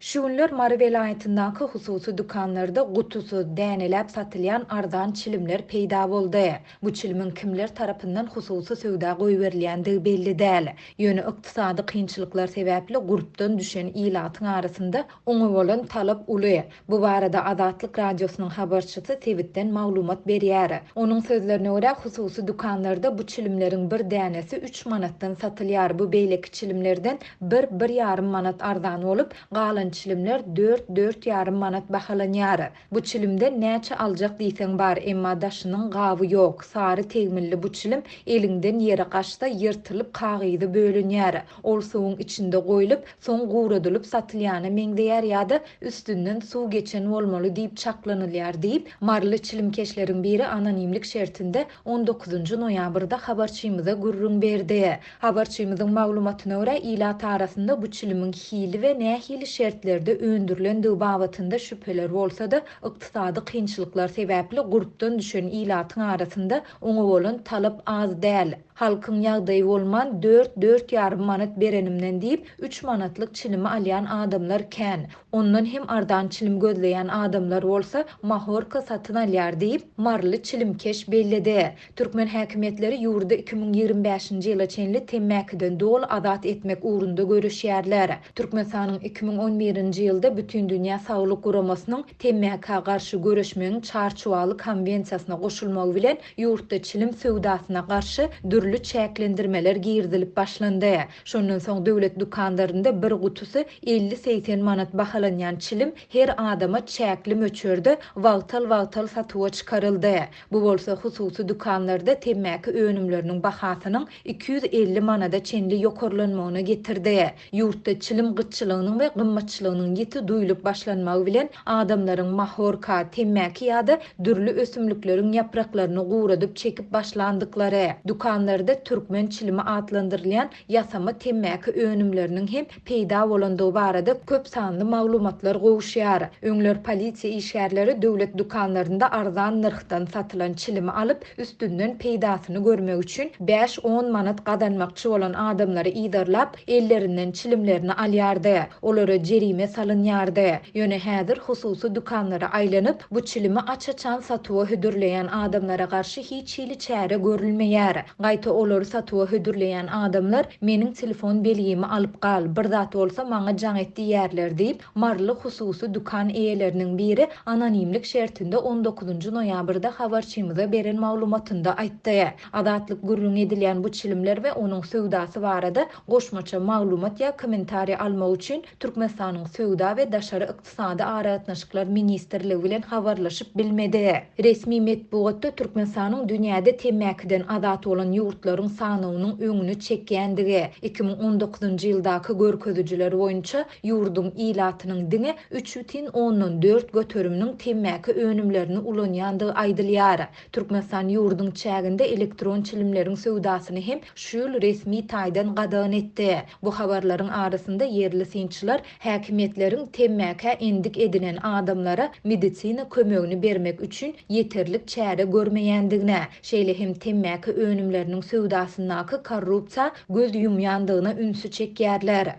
Şu günler Mary vilayetindäki hususy dukanlarda gutusy däneläp satylýan ardan çilimler peýda boldy. Bu çilimin kimler tarapyndan hususy söwda goýberilýändigi belli däl. Ýöne ykdysady kynçylyklar sebäpli gurupdan düşen ilatyň arasynda oňa bolan talap uly. Bu barada Azatlyk radiosynyň habarçysy Tebitden maglumat berýär. Onuň sözlerine görä hususy dukanlarda bu çilimleriň bir dänesi 3 manatdan satylýar. Bu beýleki çilimlerden 1-1,5 manat ardan bolup, galan çilimler 4-4,5 manat bahalanýar. Bu çilimde näçe aljak diýseň bar, emma daşynyň gawy ýok. Sary tegmilli bu çilim elinden ýere gaçsa ýyrtylyp kagydy bölünýär. Ol suwuň içinde goýulyp, soň guradylyp satylýany meňdeýär ýa-da üstünden suw geçen bolmaly diýip çaklanylýar diýip marly çilimkeşleriň biri anonimlik şertinde 19 noýabrda habarçymyza gurrun berdi. Habarçymyzyň maglumatyna görä ilat arasynda bu çilimiň hili we nähili şertlerde öndürilendiği babatynda şüpheler bolsa-da ykdysady kynçylyklar sebäpli gurupdan düşen ilatyň arasynda oňa bolan talap az däl. Halkyň ýagdaýy bolman 4-4,5 manat berenimden diýip 3 manatlyk çilimi alýan adamlar kän. Ondan hem ardan çilim gözleýän adamlar bolsa mahorka satyn alýar diýip marly çilimkeş bellidi. Türkmen häkimetleri ýurda 2025-nji ýyla çenli temmäkiden dol azat etmek uğrunda görüşýärler. Türkmenistanyň 2011-nji ýylda bütün dünýä saglyk guramasynyň temmäke garşy görüşmegiň çarçuwaly konwensiýasyna goşulmagy bilen ýurtda çilim söwdasyna garşy dürli çäklendirmeler girdilip başlandy. Şondan soň döwlet dukanlarynda bir gutusy 50-80 manat bahalanýan çilim her adama çäkli möçörde wagtal satywa çykaryldy. Bu bolsa hususy dukanlarda temmäke önümleriniň bahasynyň 250 manada çenli ýokarlanmagyna getirdi. Ýurtda çilim gyçylygynyň we gymmatçylygynyň ýeti duýulyp başlanmagy bilen adamlaryň mahorka, temmäke ýa-da dürli ösümlikleriň ýapraklaryny guradyp çekip başlandyklary, dukanlarda türkmen çilimi adlandyrylýan ýasama temmäke önümleriniň hem peýda bolandygy barada köp sanly maglumatlar gowuşýar. Öňler polisiýa işgärleri döwlet dukanlarynda arzan narhdan satylan çilimi alyp üstünden peýdasyny görmek üçin 5-10 manat gadanmakçy bolan adamlary idarlap ellerinden çilimlerini alýardy. Olara jerime salynýardy. Ýöne häzir hususy dukanlara aýlanyp bu çilimi açaçan satywa hüdürleýän adamlara garşy hiç hili çäre görülmeýär. Gaýta olary satywa hüdürleýän adamlar meniň telefon belgimi alyp gal, bir zat bolsa maňa jaň etdi ýerler diýip marly hususy dukan eýeleriniň biri anonimlik şertinde 19 noýabrda habarçymyza beren maglumatynda aýtdy. Azatlyk gurrun edilýän bu çilimler we onuň söwdasy barada goşmaça maglumat ýa kommentariýa almak üçin Türkmenistanyň Söwda we Daşary ykdysady araýatnaşyklar ministrligi bilen habarlaşyp bilmedi. Resmi medeniýetde Türkmenistanyň dünýäde temmäkiden azat bolan ýurtlaryň sanynyň öňüni çekýändigi 2019-njy ýyldaky görkezüjiler boýunça ýurdun ilatynyň diňe 3,10-4 götürüminiň temmäke önümlerini ulanýandygy aýdylýar. Türkmenistan ýurdun çäginde elektron çilimleriň söwdasyny hem şol resmi taýdan gadan etdi. Bu habarlaryň arasynda yerli synçylar häkimetleriň temmäke endik edinen adamlara medisina kömegini bermek üçin ýeterlik çäre görmeýändigine, şeýle hem temmäke önümleriniň söwdasyndaky korrupsiýa göz ýumýandygyna ünsü çekýärler.